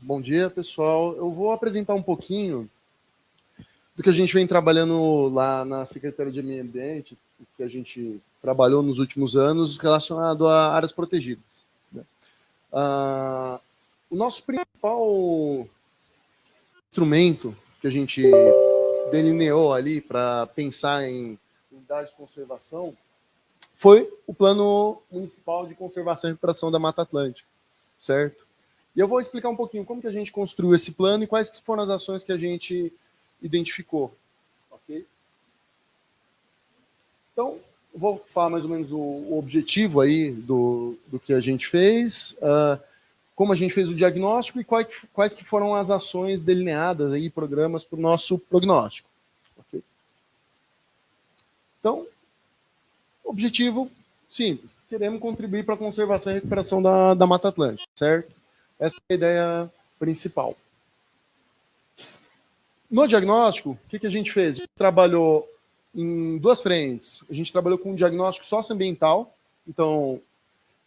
Bom dia, pessoal. Eu vou apresentar um pouquinho do que a gente vem trabalhando lá na Secretaria de Meio Ambiente, que a gente trabalhou nos últimos anos relacionado a áreas protegidas. O nosso principal instrumento que a gente delineou ali para pensar em unidade de conservação foi o Plano Municipal de Conservação e Recuperação da Mata Atlântica, certo? E eu vou explicar um pouquinho como que a gente construiu esse plano e quais que foram as ações que a gente identificou, ok? Então, eu vou falar mais ou menos o objetivo aí do que a gente fez, como a gente fez o diagnóstico e quais que foram as ações delineadas aí, programas para o nosso prognóstico, ok? Então, objetivo simples, queremos contribuir para a conservação e recuperação da Mata Atlântica, certo? Essa é a ideia principal. No diagnóstico, o que a gente fez? A gente trabalhou em duas frentes. A gente trabalhou com um diagnóstico socioambiental, então,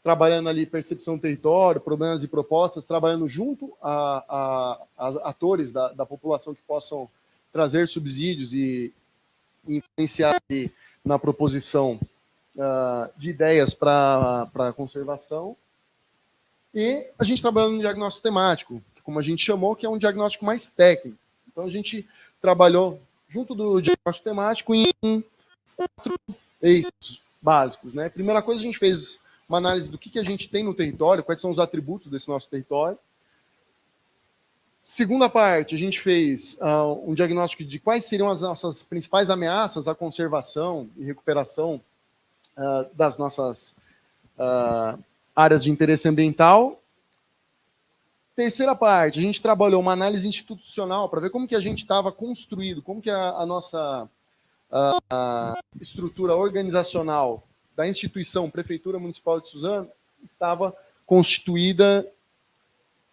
trabalhando ali percepção do território, problemas e propostas, trabalhando junto a atores da população que possam trazer subsídios e influenciar ali na proposição de ideias para a conservação. E a gente trabalhando no diagnóstico temático, como a gente chamou, que é um diagnóstico mais técnico. Então, a gente trabalhou junto do diagnóstico temático em 4 eixos básicos, né? Primeira coisa, a gente fez uma análise do que a gente tem no território, quais são os atributos desse nosso território. Segunda parte, a gente fez um diagnóstico de quais seriam as nossas principais ameaças à conservação e recuperação das nossas áreas de interesse ambiental. Terceira parte, a gente trabalhou uma análise institucional para ver como que a gente estava construído, como que a nossa estrutura organizacional da instituição Prefeitura Municipal de Suzano estava constituída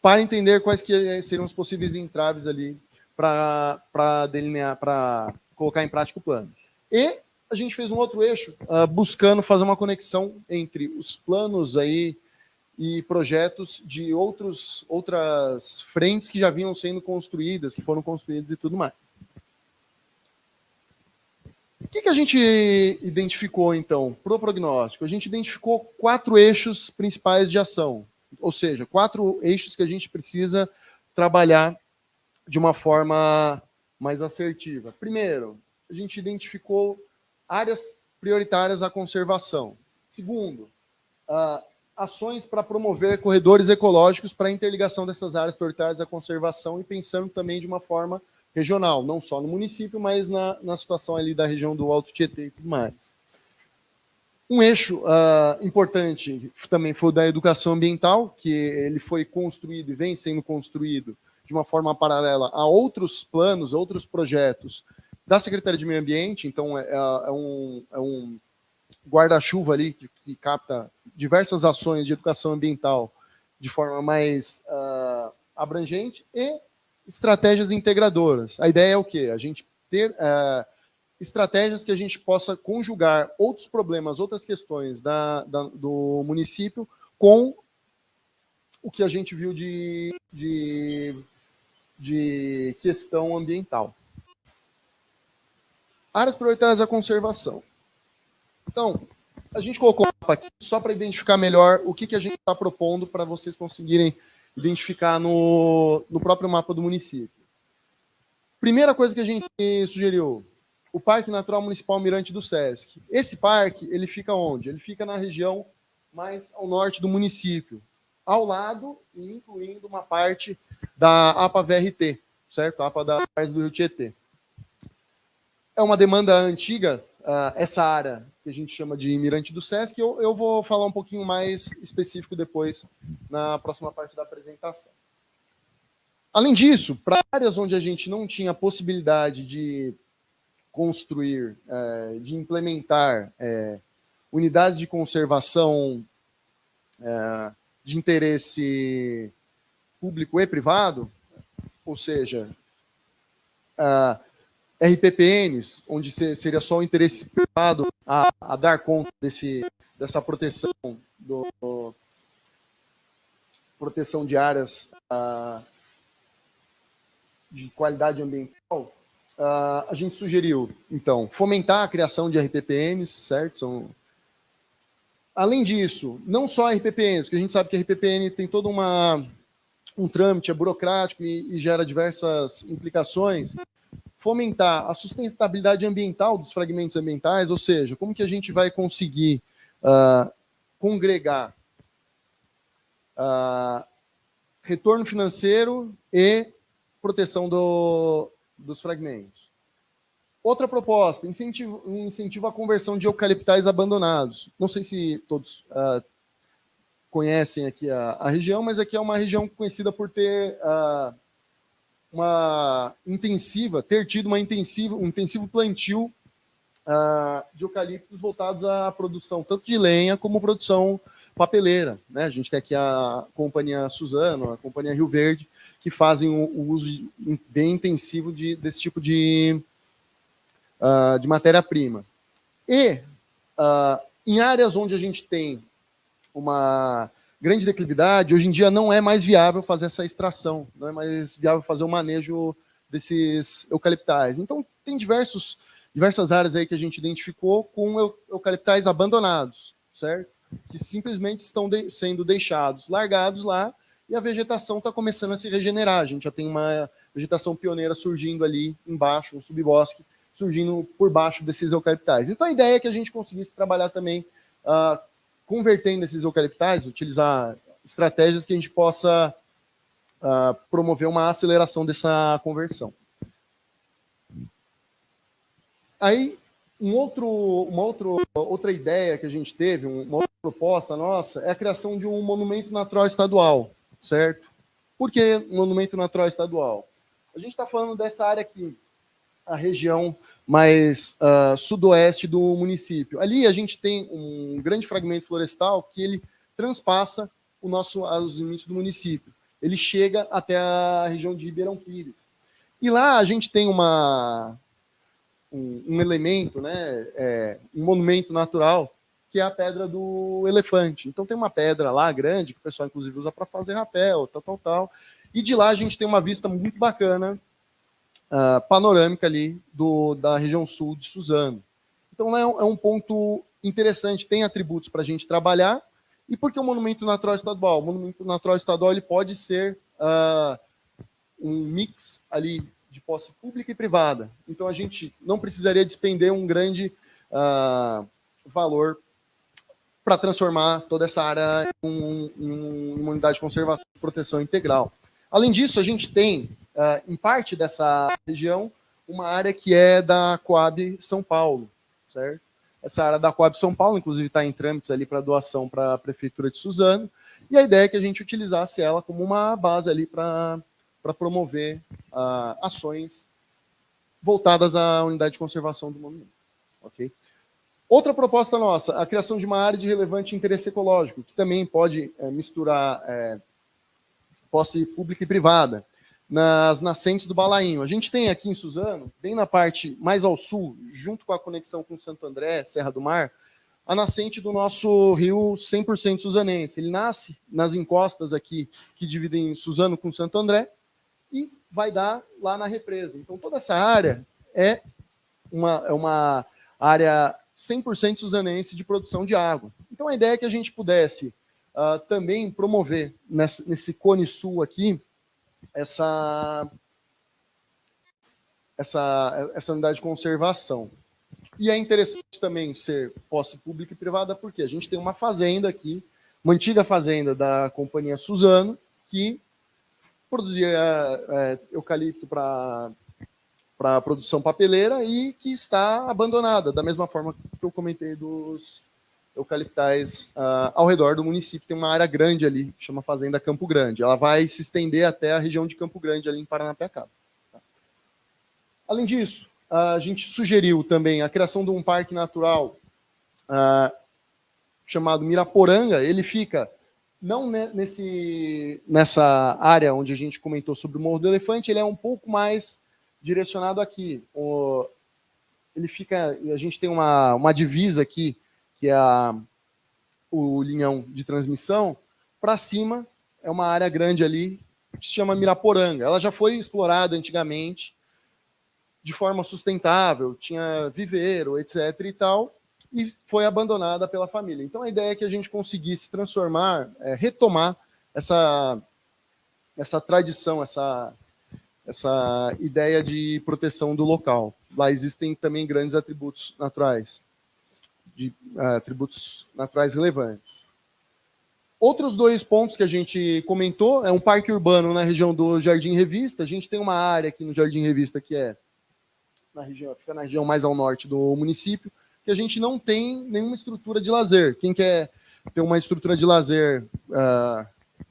para entender quais que seriam os possíveis entraves ali para delinear, para colocar em prática o plano. E a gente fez um outro eixo buscando fazer uma conexão entre os planos aí e projetos de outras frentes que já vinham sendo construídas, que foram construídas e tudo mais. O que a gente identificou, então, para o prognóstico? A gente identificou 4 eixos principais de ação, ou seja, 4 eixos que a gente precisa trabalhar de uma forma mais assertiva. Primeiro, a gente identificou áreas prioritárias à conservação. Segundo, ações para promover corredores ecológicos para a interligação dessas áreas prioritárias à conservação e pensando também de uma forma regional, não só no município, mas na situação ali da região do Alto Tietê e tudo mais. Um eixo importante também foi o da educação ambiental, que ele foi construído e vem sendo construído de uma forma paralela a outros planos, outros projetos da Secretaria de Meio Ambiente, então é um guarda-chuva ali que capta diversas ações de educação ambiental de forma mais abrangente e estratégias integradoras. A ideia é o quê? A gente ter estratégias que a gente possa conjugar outros problemas, outras questões do município com o que a gente viu de questão ambiental. Áreas prioritárias da conservação. Então, a gente colocou um mapa aqui só para identificar melhor o que a gente está propondo para vocês conseguirem identificar no próprio mapa do município. Primeira coisa que a gente sugeriu, o Parque Natural Municipal Mirante do Sesc. Esse parque, ele fica onde? Ele fica na região mais ao norte do município, ao lado e incluindo uma parte da APA VRT, certo? A APA da Vargem do Rio Tietê. É uma demanda antiga, essa área que a gente chama de Mirante do Sesc. Eu vou falar um pouquinho mais específico depois, na próxima parte da apresentação. Além disso, para áreas onde a gente não tinha possibilidade de construir, de implementar unidades de conservação de interesse público e privado, ou seja, RPPNs, onde seria só o interesse privado a dar conta dessa proteção proteção de áreas de qualidade ambiental, a gente sugeriu, então, fomentar a criação de RPPNs, certo? Além disso, não só RPPNs, porque a gente sabe que a RPPN tem todo um trâmite, é burocrático e gera diversas implicações. Fomentar a sustentabilidade ambiental dos fragmentos ambientais, ou seja, como que a gente vai conseguir congregar retorno financeiro e proteção dos fragmentos. Outra proposta, incentivo à conversão de eucaliptais abandonados. Não sei se todos conhecem aqui a região, mas aqui é uma região conhecida por ter tido um intensivo plantio de eucaliptos voltados à produção tanto de lenha como produção papeleira, né? A gente tem aqui a Companhia Suzano, a Companhia Rio Verde, que fazem o uso bem intensivo desse tipo de matéria-prima. E em áreas onde a gente tem uma grande declividade, hoje em dia não é mais viável fazer essa extração, não é mais viável fazer o manejo desses eucaliptais. Então, tem diversas áreas aí que a gente identificou com eucaliptais abandonados, certo? Que simplesmente estão sendo deixados, largados lá, e a vegetação está começando a se regenerar. A gente já tem uma vegetação pioneira surgindo ali embaixo, um subbosque, surgindo por baixo desses eucaliptais. Então, a ideia é que a gente conseguisse trabalhar também convertendo esses eucaliptais, utilizar estratégias que a gente possa promover uma aceleração dessa conversão. Aí, outra ideia que a gente teve, uma outra proposta nossa, é a criação de um monumento natural estadual, certo? Por que monumento natural estadual? A gente está falando dessa área aqui, a região mais sudoeste do município. Ali a gente tem um grande fragmento florestal que ele transpassa os limites do município. Ele chega até a região de Ribeirão Pires. E lá a gente tem um elemento, né, um monumento natural, que é a Pedra do Elefante. Então tem uma pedra lá grande, que o pessoal inclusive usa para fazer rapel, tal. E de lá a gente tem uma vista muito bacana, panorâmica ali da região sul de Suzano. Então lá é um ponto interessante, tem atributos para a gente trabalhar. E por que o monumento natural estadual? O monumento natural estadual ele pode ser um mix ali de posse pública e privada. Então a gente não precisaria despender um grande valor para transformar toda essa área em uma unidade de conservação e proteção integral. Além disso, a gente tem, em parte dessa região, uma área que é da Coab São Paulo, certo? Essa área da Coab São Paulo, inclusive, está em trâmites ali para doação para a Prefeitura de Suzano, e a ideia é que a gente utilizasse ela como uma base ali para promover ações voltadas à unidade de conservação do monumento. Ok? Outra proposta nossa, a criação de uma área de relevante interesse ecológico, que também pode misturar posse pública e privada, nas nascentes do Balainho. A gente tem aqui em Suzano, bem na parte mais ao sul, junto com a conexão com Santo André, Serra do Mar, a nascente do nosso rio 100% suzanense. Ele nasce nas encostas aqui, que dividem Suzano com Santo André, e vai dar lá na represa. Então, toda essa área é uma área 100% suzanense de produção de água. Então, a ideia é que a gente pudesse também promover nesse Cone Sul aqui essa unidade de conservação. E é interessante também ser posse pública e privada, porque a gente tem uma fazenda aqui, uma antiga fazenda da Companhia Suzano, que produzia eucalipto para produção papeleira e que está abandonada, da mesma forma que eu comentei dos eucaliptais ao redor do município. Tem uma área grande ali, que chama Fazenda Campo Grande. Ela vai se estender até a região de Campo Grande, ali em Paranapiacaba. Tá? Além disso, a gente sugeriu também a criação de um parque natural chamado Miraporanga. Ele fica não nessa área onde a gente comentou sobre o Morro do Elefante, ele é um pouco mais direcionado aqui. A gente tem uma divisa aqui, que é o linhão de transmissão, para cima é uma área grande ali, que se chama Miraporanga. Ela já foi explorada antigamente, de forma sustentável, tinha viveiro, etc. e tal, e foi abandonada pela família. Então, a ideia é que a gente conseguisse transformar, retomar essa tradição, essa ideia de proteção do local. Lá existem também grandes atributos naturais, atributos naturais relevantes. Outros dois pontos que a gente comentou é um parque urbano na região do Jardim Revista. A gente tem uma área aqui no Jardim Revista que fica na região mais ao norte do município, que a gente não tem nenhuma estrutura de lazer. Quem quer ter uma estrutura de lazer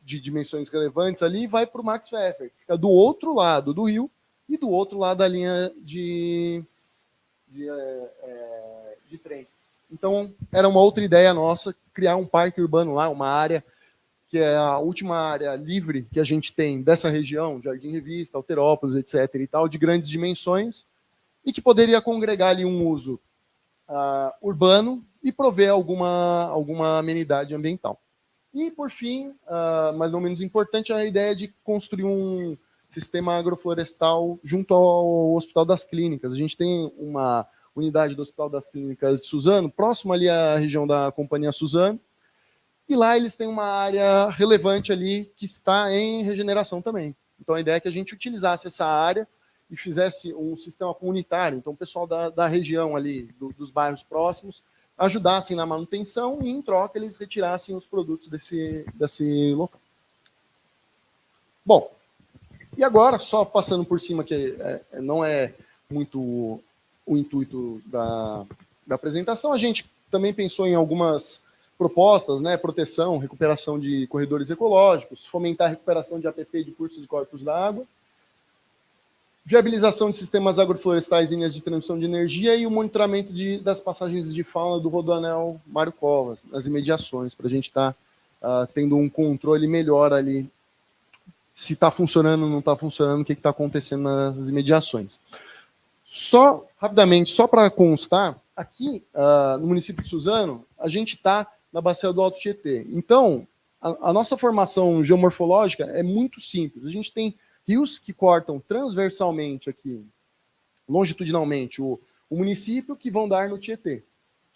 de dimensões relevantes ali, vai para o Max Pfeffer, que fica do outro lado do rio e do outro lado da linha de trem. Então, era uma outra ideia nossa, criar um parque urbano lá, uma área que é a última área livre que a gente tem dessa região, Jardim Revista, Alterópolis, etc. e tal, de grandes dimensões, e que poderia congregar ali um uso urbano e prover alguma amenidade ambiental. E, por fim, mais ou menos importante, a ideia de construir um sistema agroflorestal junto ao Hospital das Clínicas. A gente tem uma unidade do Hospital das Clínicas de Suzano, próximo ali à região da Companhia Suzano, e lá eles têm uma área relevante ali que está em regeneração também. Então, a ideia é que a gente utilizasse essa área e fizesse um sistema comunitário. Então, o pessoal da região ali, dos bairros próximos, ajudassem na manutenção e, em troca, eles retirassem os produtos desse local. Bom, e agora, só passando por cima, que não é muito o intuito da apresentação, a gente também pensou em algumas propostas, né? Proteção, recuperação de corredores ecológicos, fomentar a recuperação de APP de cursos e corpos d'água, viabilização de sistemas agroflorestais em linhas de transmissão de energia e o monitoramento das passagens de fauna do Rodoanel Mário Covas, nas imediações, para a gente estar tendo um controle melhor ali, se está funcionando, não está funcionando, o que está acontecendo nas imediações. Só, rapidamente, só para constar, aqui no município de Suzano, a gente está na bacia do Alto Tietê. Então, a nossa formação geomorfológica é muito simples. A gente tem rios que cortam transversalmente aqui, longitudinalmente, o município, que vão dar no Tietê,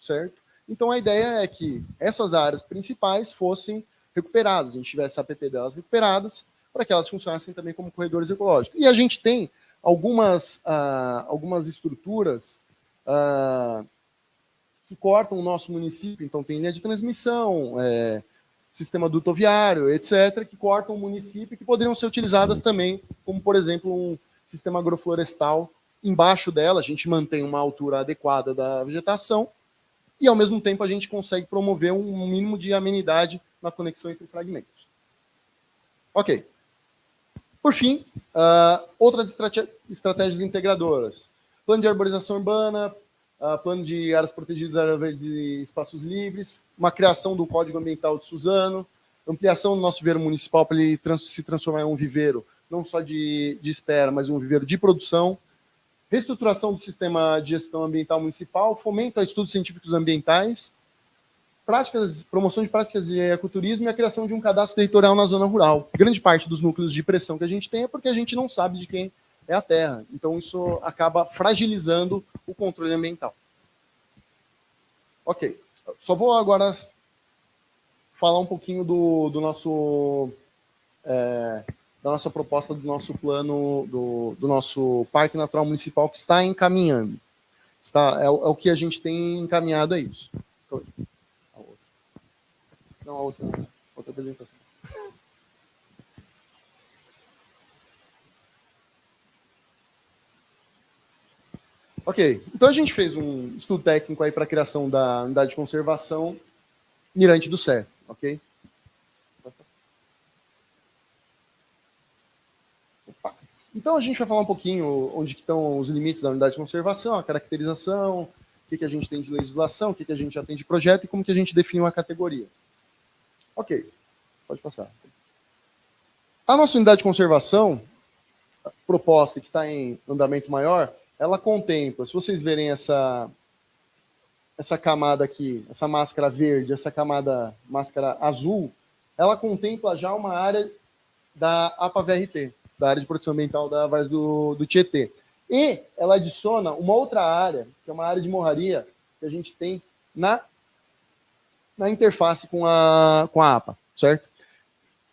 certo? Então, a ideia é que essas áreas principais fossem recuperadas, a gente tivesse a APP delas recuperadas, para que elas funcionassem também como corredores ecológicos. E a gente tem algumas estruturas que cortam o nosso município, então tem linha de transmissão, sistema dutoviário, etc., que cortam o município e que poderiam ser utilizadas também, como, por exemplo, um sistema agroflorestal. Embaixo dela, a gente mantém uma altura adequada da vegetação e, ao mesmo tempo, a gente consegue promover um mínimo de amenidade na conexão entre fragmentos. Ok. Por fim, outras estratégias integradoras. Plano de arborização urbana, plano de áreas protegidas, áreas verdes e espaços livres, uma criação do Código Ambiental de Suzano, ampliação do nosso viveiro municipal para ele se transformar em um viveiro não só de espera, mas um viveiro de produção, reestruturação do sistema de gestão ambiental municipal, fomento a estudos científicos ambientais, promoção de práticas de ecoturismo e a criação de um cadastro territorial na zona rural. Grande parte dos núcleos de pressão que a gente tem é porque a gente não sabe de quem é a terra. Então, isso acaba fragilizando o controle ambiental. Ok. Só vou agora falar um pouquinho da nossa proposta, do nosso plano, do nosso Parque Natural Municipal, que está encaminhando. É o que a gente tem encaminhado, é isso. Não, outra apresentação. Ok, então a gente fez um estudo técnico aí para a criação da unidade de conservação Mirante do Sesc, ok? Opa. Então a gente vai falar um pouquinho onde estão os limites da unidade de conservação, a caracterização, o que a gente tem de legislação, o que a gente já tem de projeto e como que a gente define uma categoria. Ok, pode passar. A nossa unidade de conservação, proposta que está em andamento maior, ela contempla, se vocês verem essa camada aqui, essa máscara verde, essa máscara azul, ela contempla já uma área da APA-VRT, da área de proteção ambiental da Várzea do Tietê. E ela adiciona uma outra área, que é uma área de morraria, que a gente tem na interface com a APA, certo?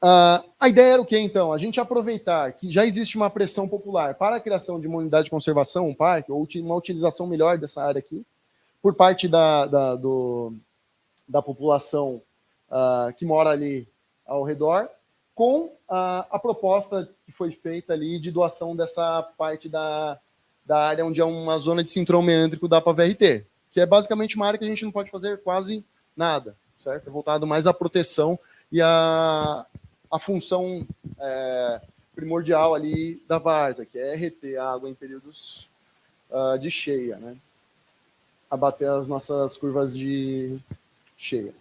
A ideia era o quê, então? A gente aproveitar que já existe uma pressão popular para a criação de uma unidade de conservação, um parque, ou uma utilização melhor dessa área aqui, por parte da população que mora ali ao redor, com a proposta que foi feita ali de doação dessa parte da área onde é uma zona de cinturão meândrico da APA-VRT, que é basicamente uma área que a gente não pode fazer quase nada, certo? É voltado mais à proteção e à função primordial ali da várzea, que é reter a água em períodos de cheia, né? Abater as nossas curvas de cheia.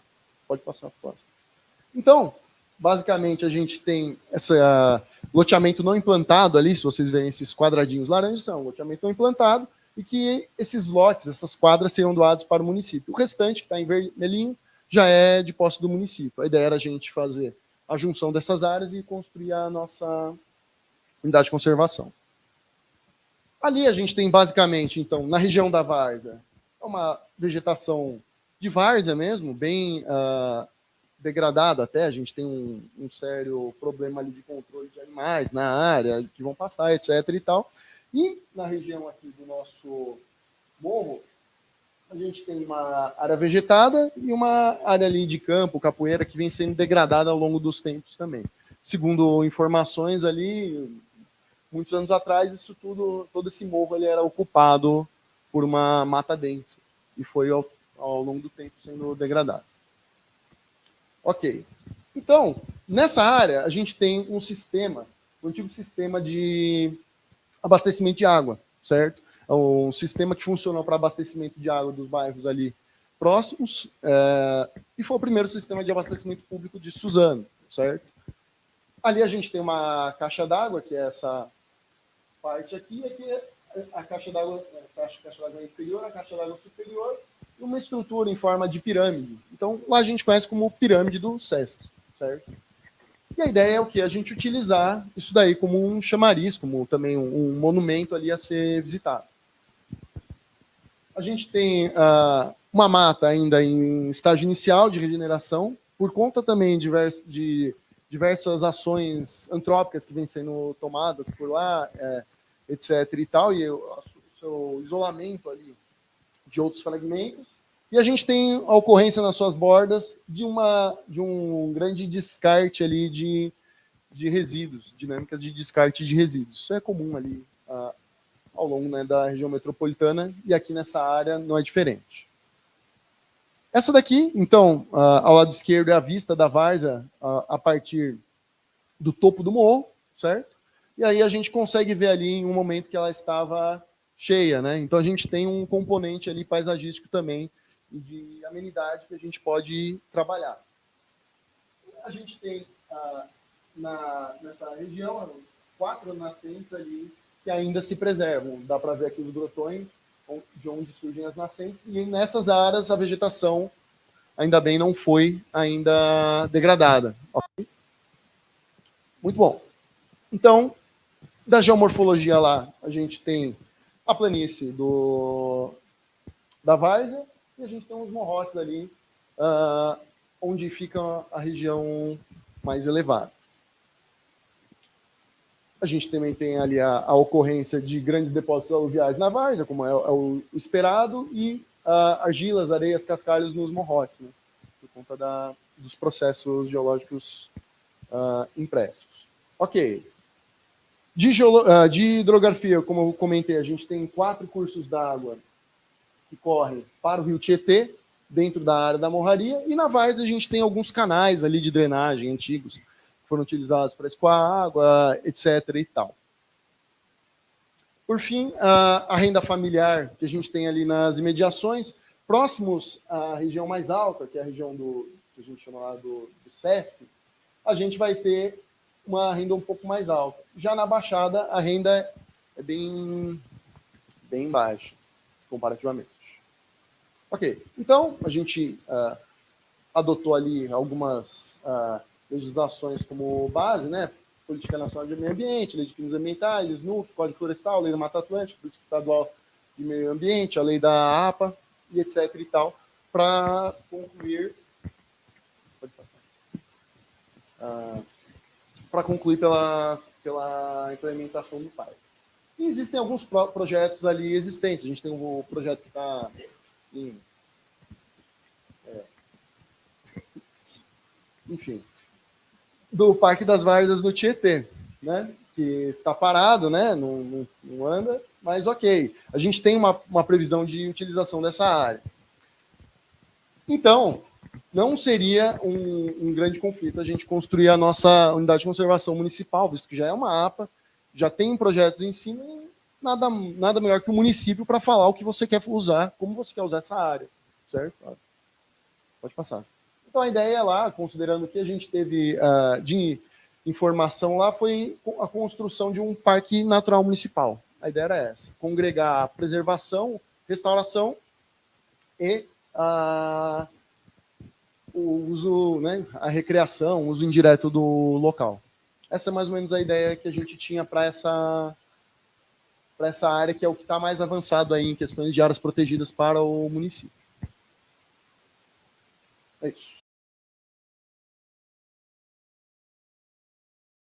Pode passar para o próximo. Então, basicamente, a gente tem esse loteamento não implantado ali, se vocês verem esses quadradinhos laranjas, são loteamento não implantado, e que esses lotes, essas quadras, serão doados para o município. O restante, que está em vermelhinho, já é de posse do município. A ideia era a gente fazer a junção dessas áreas e construir a nossa unidade de conservação. Ali a gente tem, basicamente, então, na região da várzea, uma vegetação de várzea mesmo, bem degradada até, a gente tem um sério problema ali de controle de animais na área, que vão pastar, etc. e tal. E na região aqui do nosso morro, a gente tem uma área vegetada e uma área ali de campo, capoeira, que vem sendo degradada ao longo dos tempos também. Segundo informações ali, muitos anos atrás, isso tudo, todo esse morro ele era ocupado por uma mata densa e foi ao longo do tempo sendo degradado. Ok. Então, nessa área, a gente tem um sistema, um antigo sistema de abastecimento de água, certo? É um sistema que funcionou para abastecimento de água dos bairros ali próximos, e foi o primeiro sistema de abastecimento público de Suzano, certo? Ali a gente tem uma caixa d'água, que é essa parte aqui, a caixa d'água, essa caixa d'água inferior, a caixa d'água superior, e uma estrutura em forma de pirâmide. Então, lá a gente conhece como pirâmide do Sesc, certo? E a ideia é o que? A gente utilizar isso daí como um chamariz, como também um monumento ali a ser visitado. A gente tem uma mata ainda em estágio inicial de regeneração, por conta também de diversas ações antrópicas que vêm sendo tomadas por lá, etc. e tal, e o seu isolamento ali de outros fragmentos. E a gente tem a ocorrência nas suas bordas de um grande descarte ali de resíduos, dinâmicas de descarte de resíduos. Isso é comum ali ao longo, né, da região metropolitana, e aqui nessa área não é diferente. Essa daqui, então, ao lado esquerdo é a vista da várzea a partir do topo do morro, certo? E aí a gente consegue ver ali em um momento que ela estava cheia, né? Então a gente tem um componente ali paisagístico também e de amenidade que a gente pode trabalhar. A gente tem nessa região 4 nascentes ali que ainda se preservam. Dá para ver aqui os grotões de onde surgem as nascentes, e nessas áreas a vegetação, ainda bem, não foi ainda degradada. Okay? Muito bom. Então, da geomorfologia lá, a gente tem a planície da várzea e a gente tem uns morrotes ali, onde fica a região mais elevada. A gente também tem ali a ocorrência de grandes depósitos aluviais na várzea, como é o esperado, e argilas, areias, cascalhos nos morrotes, né, por conta dos processos geológicos impressos. Ok. De hidrografia, como eu comentei, a gente tem 4 cursos d'água que correm para o rio Tietê, dentro da área da morraria, e na várzea a gente tem alguns canais ali de drenagem antigos, que foram utilizados para escoar água, etc. e tal. Por fim, a renda familiar que a gente tem ali nas imediações, próximos à região mais alta, que é a região que a gente chama lá do Sesc, a gente vai ter uma renda um pouco mais alta. Já na Baixada, a renda é bem baixa, comparativamente. Ok, então a gente adotou ali algumas legislações como base, né? Política Nacional de Meio Ambiente, Lei de Crimes Ambientais, SNUC, Código Florestal, Lei da Mata Atlântica, Política Estadual de Meio Ambiente, a Lei da APA e etc. e tal, para concluir. Para concluir pela implementação do PAI. E existem alguns projetos ali existentes. A gente tem um projeto que está enfim, do Parque das Várzeas do Tietê, né? Que está parado, né? Não anda, mas ok. A gente tem uma previsão de utilização dessa área. Então, não seria um grande conflito a gente construir a nossa unidade de conservação municipal, visto que já é uma APA, já tem projetos em cima, nada melhor que o município para falar o que você quer usar, como você quer usar essa área, certo? Pode passar. Então, a ideia lá, considerando que a gente teve de informação lá, foi a construção de um parque natural municipal. A ideia era essa, congregar a preservação, restauração e o uso, né, a recreação, o uso indireto do local. Essa é mais ou menos a ideia que a gente tinha para essa área, que é o que está mais avançado aí em questões de áreas protegidas para o município. É isso.